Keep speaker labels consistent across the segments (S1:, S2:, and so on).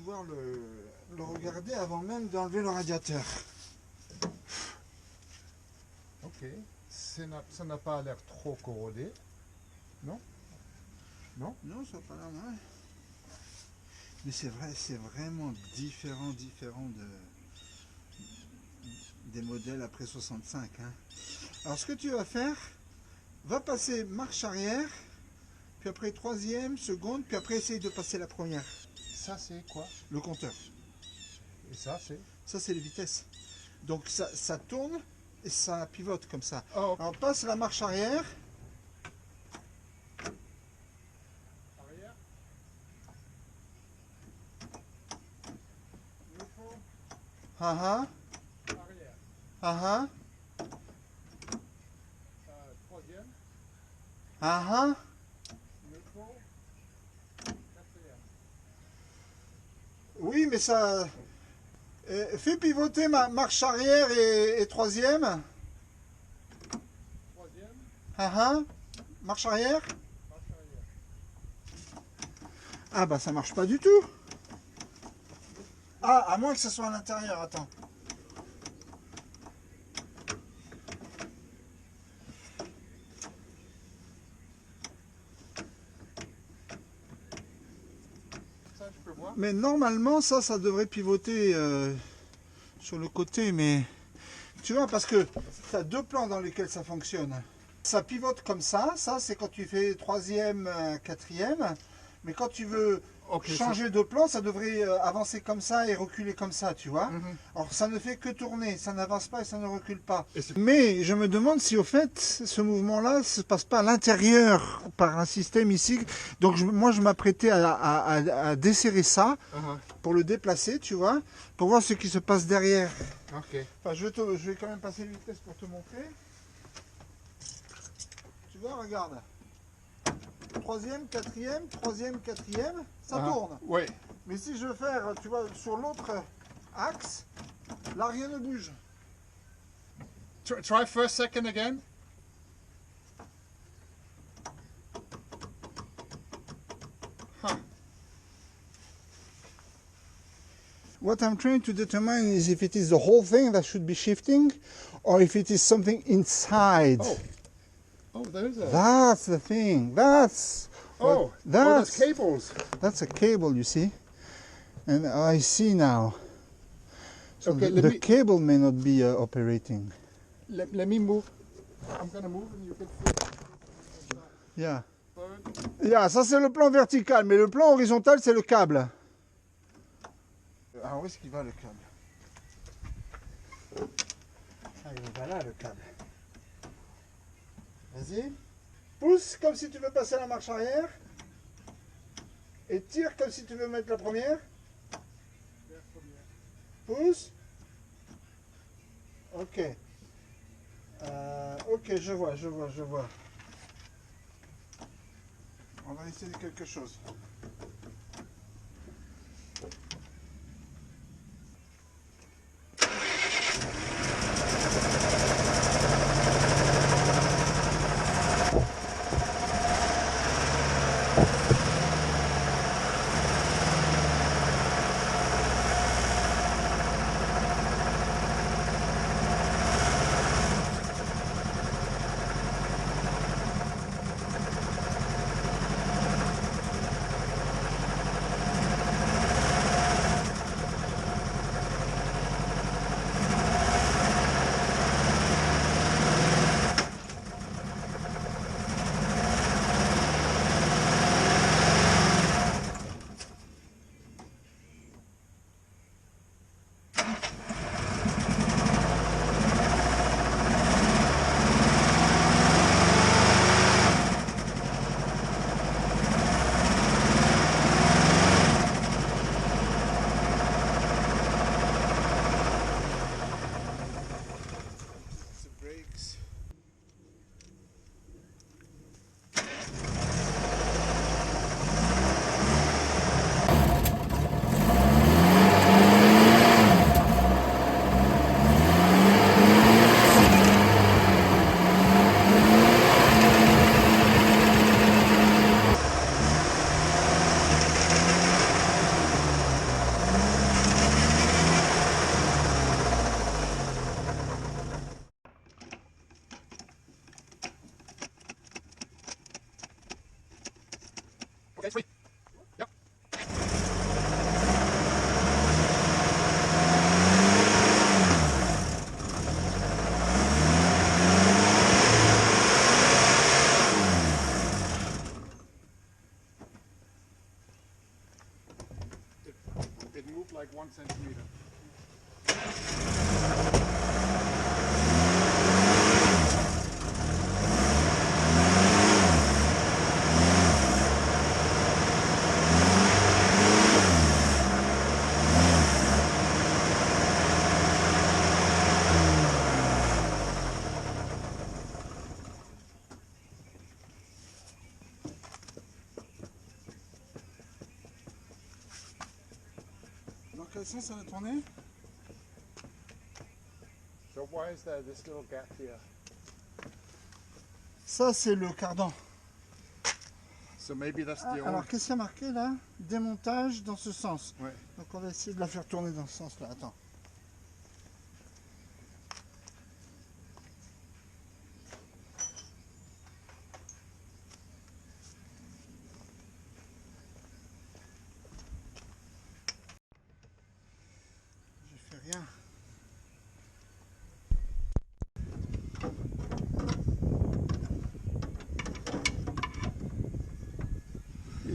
S1: pouvoir le regarder avant même d'enlever le radiateur.
S2: Ok. Ça n'a pas l'air trop corrodé. Non? Non?
S1: Non, ça n'a pas l'air mal. Mais c'est vrai, c'est vraiment différent des modèles après 65. Hein. Alors ce que tu vas faire, va passer marche arrière, puis après troisième, seconde, puis après essaye de passer la première.
S2: Ça c'est quoi?
S1: Le compteur.
S2: Et ça c'est?
S1: Ça c'est les vitesses. Donc ça tourne et ça pivote comme ça.
S2: Oh.
S1: Alors passe la marche arrière.
S2: Arrière.
S1: Ah ah.
S2: Arrière.
S1: Ah ah.
S2: Troisième.
S1: Ah ah.
S2: Neutral. Quatrième.
S1: Oui, mais ça... fais pivoter ma marche arrière et troisième.
S2: Troisième.
S1: Ah ah. Marche arrière.
S2: Marche arrière.
S1: Ah bah ça marche pas du tout. Ah, à moins que ce soit à l'intérieur, attends.
S2: Ça je peux voir.
S1: Mais normalement, ça devrait pivoter sur le côté, mais... Tu vois, parce que tu as deux plans dans lesquels ça fonctionne. Ça pivote comme ça c'est quand tu fais troisième, quatrième. Mais quand tu veux changer de plan, ça devrait avancer comme ça et reculer comme ça, tu vois. Alors ça ne fait que tourner, ça n'avance pas et ça ne recule pas. Mais je me demande si au fait, ce mouvement-là ne se passe pas à l'intérieur par un système ici. Donc moi je m'apprêtais à desserrer ça pour le déplacer, tu vois, pour voir ce qui se passe derrière.
S2: Ok.
S1: Enfin, je vais quand même passer la vitesse pour te montrer. Tu vois, regarde. Troisième, quatrième, ça tourne.
S2: Oui.
S1: Mais si je veux faire, tu vois, sur l'autre axe, là rien ne bouge.
S2: Try first, second again. Huh.
S1: What I'm trying to determine is if it is the whole thing that should be shifting, or if it is something inside.
S2: Oh, there's a...
S1: That's the thing. That's
S2: that's cables.
S1: That's a cable, you see. And I see now. So
S2: Okay,
S1: the cable may not be operating.
S2: Let me move. I'm gonna move and you can feel.
S1: Yeah. Yeah, ça c'est le plan vertical, mais le plan horizontal c'est le câble. Alors où est-ce qu'il va le câble? Ah, il va là le câble. Vas-y. Pousse comme si tu veux passer la marche arrière. Et tire comme si tu veux mettre la première. Pousse. Ok. Ok, je vois. On va essayer quelque chose.
S2: like 1 centimeter.
S1: Dans quel sens ça va tourner?
S2: So why is there this little gap here?
S1: Ça c'est le cardan.
S2: So maybe that's the
S1: Alors
S2: old...
S1: qu'est-ce qu'il y a marqué là? Démontage dans ce sens.
S2: Ouais.
S1: Donc on va essayer de la faire tourner dans ce sens là. Attends. Je fais rien.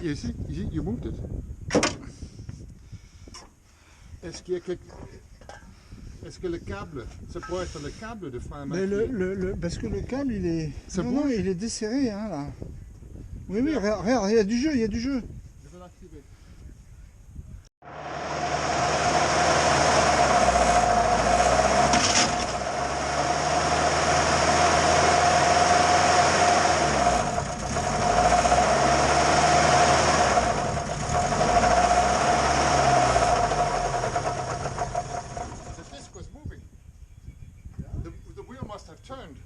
S2: You see, you moved it. Est-ce qu'il y a quelque... Est-ce que le câble, ça pourrait être le câble de frein à main?
S1: Mais parce que le câble il est...
S2: Ça
S1: non,
S2: bouge?
S1: non, il est desserré hein, là. Oui, oui, regarde, regarde, il y a du jeu, il y a du jeu.
S2: Je vais l'activer. The disc was moving. The wheel must have turned.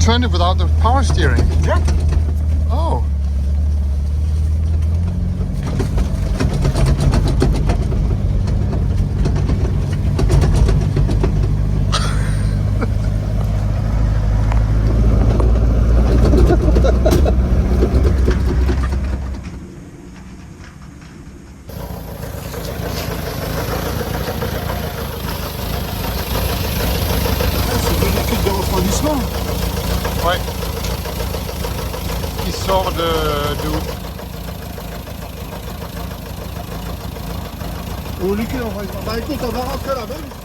S2: turn it without the power steering?
S1: Yeah.
S2: Oh.
S1: C'est deux liquides de refroidissement.
S2: Ouais. Qui sort de où?
S1: Au liquide de refroidissement. Bah écoute, on va rentrer là-bas.